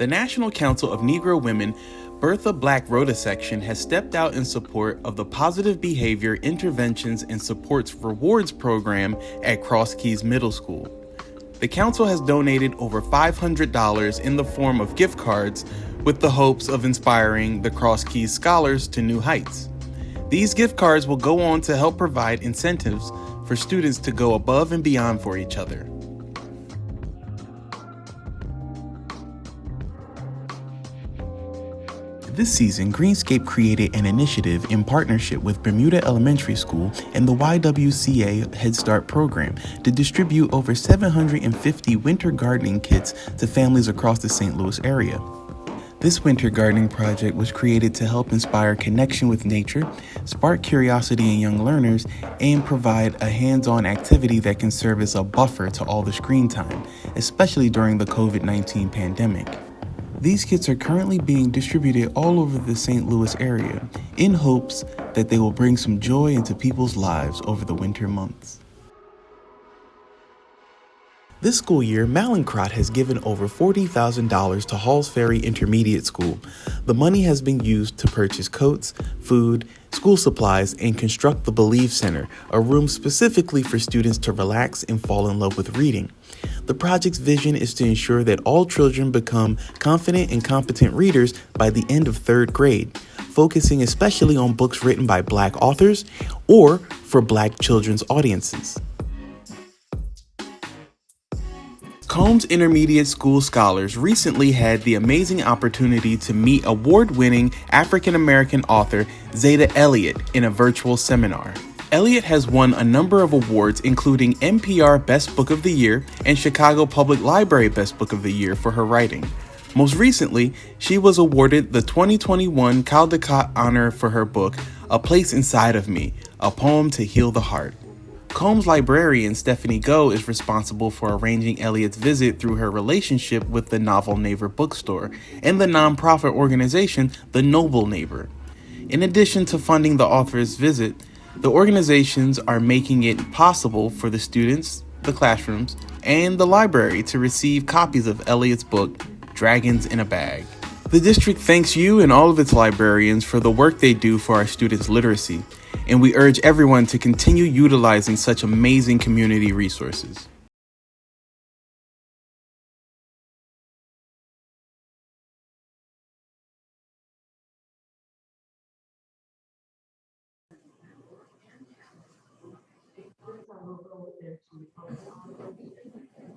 The National Council of Negro Women Bertha Black Rhoda section has stepped out in support of the Positive Behavior Interventions and Supports Rewards program at Cross Keys Middle School. The council has donated over $500 in the form of gift cards with the hopes of inspiring the Cross Keys scholars to new heights. These gift cards will go on to help provide incentives for students to go above and beyond for each other. This season, Greenscape created an initiative in partnership with Bermuda Elementary School and the YWCA Head Start program to distribute over 750 winter gardening kits to families across the St. Louis area. This winter gardening project was created to help inspire connection with nature, spark curiosity in young learners, and provide a hands-on activity that can serve as a buffer to all the screen time, especially during the COVID-19 pandemic. These kits are currently being distributed all over the St. Louis area in hopes that they will bring some joy into people's lives over the winter months. This school year, Mallinckrodt has given over $40,000 to Halls Ferry Intermediate School. The money has been used to purchase coats, food, school supplies, and construct the Believe Center, a room specifically for students to relax and fall in love with reading. The project's vision is to ensure that all children become confident and competent readers by the end of third grade, focusing especially on books written by Black authors or for Black children's audiences. Combs Intermediate School scholars recently had the amazing opportunity to meet award-winning African-American author Zeta Elliott in a virtual seminar. Elliott has won a number of awards, including NPR Best Book of the Year and Chicago Public Library Best Book of the Year for her writing. Most recently, she was awarded the 2021 Caldecott Honor for her book, A Place Inside of Me, a poem to heal the heart. Combs librarian Stephanie Go is responsible for arranging Elliott's visit through her relationship with the Novel Neighbor bookstore and the nonprofit organization The Noble Neighbor. In addition to funding the author's visit, the organizations are making it possible for the students, the classrooms, and the library to receive copies of Elliott's book, Dragons in a Bag. The district thanks you and all of its librarians for the work they do for our students' literacy, and we urge everyone to continue utilizing such amazing community resources.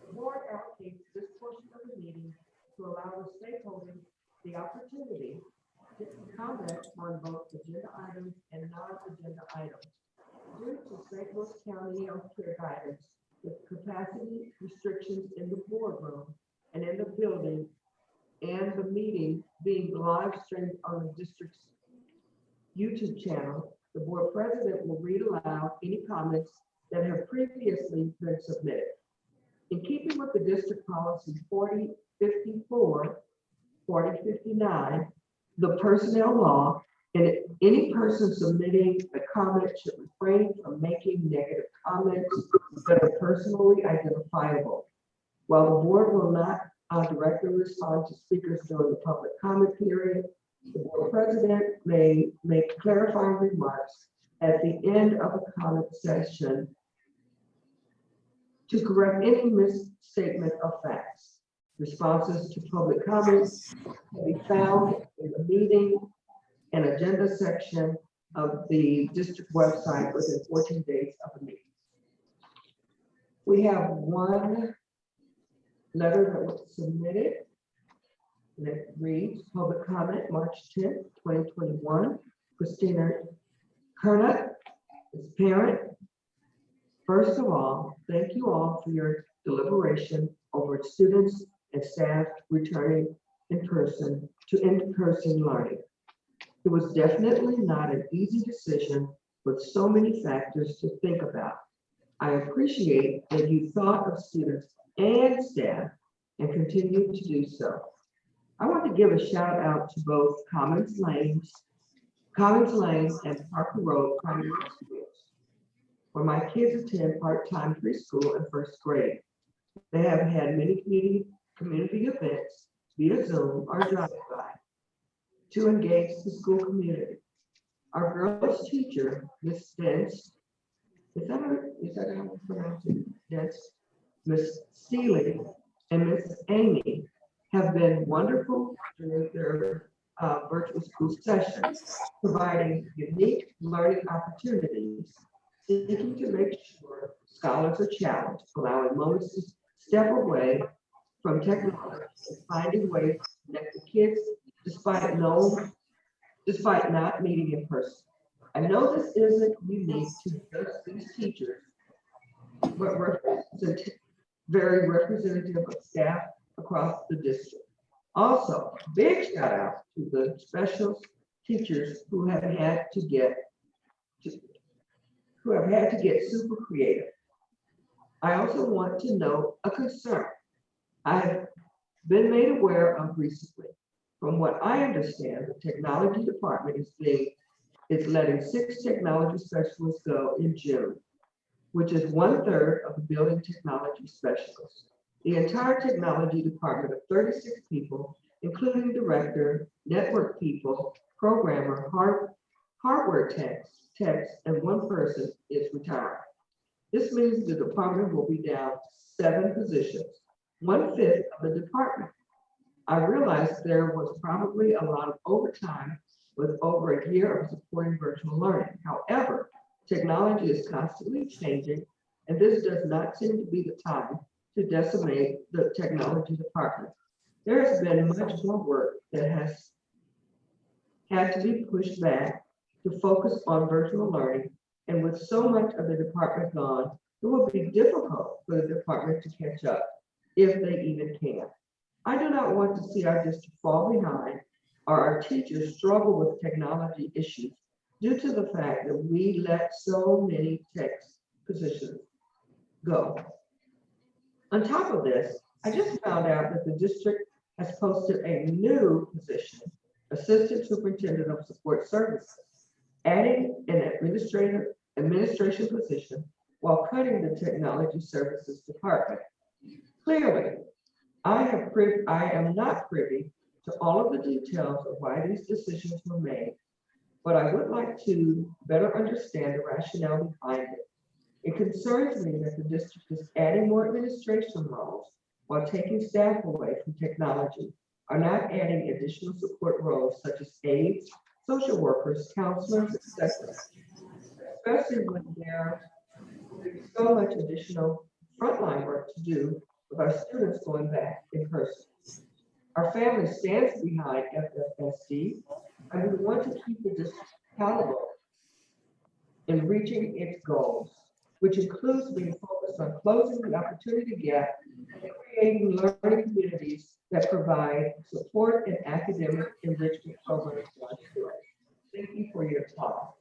The board allocates this portion of the meeting to allow the stakeholders the opportunity to comment on both agenda items and non-agenda items. Due to St. Louis County healthcare guidance with capacity restrictions in the boardroom and in the building, and the meeting being live streamed on the district's YouTube channel, the board president will read aloud any comments that have previously been submitted. In keeping with the district policy 4054, 4059, the personnel law, and any person submitting a comment should refrain from making negative comments that are personally identifiable. While the board will not directly respond to speakers during the public comment period, the board president may make clarifying remarks at the end of a comment session to correct any misstatement of facts. Responses to public comments can be found in the meeting and agenda section of the district website within 14 days of the meeting. We have one letter that was submitted that reads, public comment, March 10th, 2021. Christina Kernut is parent. First of all, thank you all for your deliberation over students and staff returning to in-person learning. It was definitely not an easy decision with so many factors to think about. I appreciate that you thought of students and staff and continue to do so. I want to give a shout out to both Commons Lane and Parker Road primary schools, where my kids attend part-time preschool and first grade. They have had many community events via Zoom or drive-by to engage the school community. Our girls' teacher, Ms. Dents, is that how you pronounce it? Dents, Ms. Steely and Ms. Amy have been wonderful during their virtual school sessions, providing unique learning opportunities, seeking to make sure scholars are challenged, allowing moments to step away from technology and finding ways to connect the kids despite despite not meeting in person. I know this isn't unique to just these teachers, but very representative of staff across the district. Also, big shout out to the special teachers to- who have had to get super creative. I also want to note a concern I have been made aware of recently. From what I understand, the technology department is letting 6 technology specialists go in June, which is 1/3 of the building technology specialists. The entire technology department of 36 people, including director, network people, programmer, hardware techs, and 1 person is retiring. This means the department will be down 7 positions, 1/5 of the department. I realized there was probably a lot of overtime with over a year of supporting virtual learning. However, technology is constantly changing, and this does not seem to be the time to decimate the technology department. There has been much more work that has had to be pushed back to focus on virtual learning, and with so much of the department gone, it will be difficult for the department to catch up, if they even can. I do not want to see our district fall behind or our teachers struggle with technology issues due to the fact that we let so many tech positions go. On top of this, I just found out that the district has posted a new position, Assistant Superintendent of Support Services, adding an administration position while cutting the Technology Services Department. Clearly, I am not privy to all of the details of why these decisions were made, but I would like to better understand the rationale behind it. It concerns me that the district is adding more administration roles while taking staff away from technology, are not adding additional support roles such as aides, social workers, counselors, etc., especially when there is so much additional frontline work to do with our students going back in person. Our family stands behind FFSD, and we want to keep the district accountable in reaching its goals, which includes being focused on closing the opportunity gap and creating learning communities that provide support and academic enrichment programs to our students. Thank you for your time.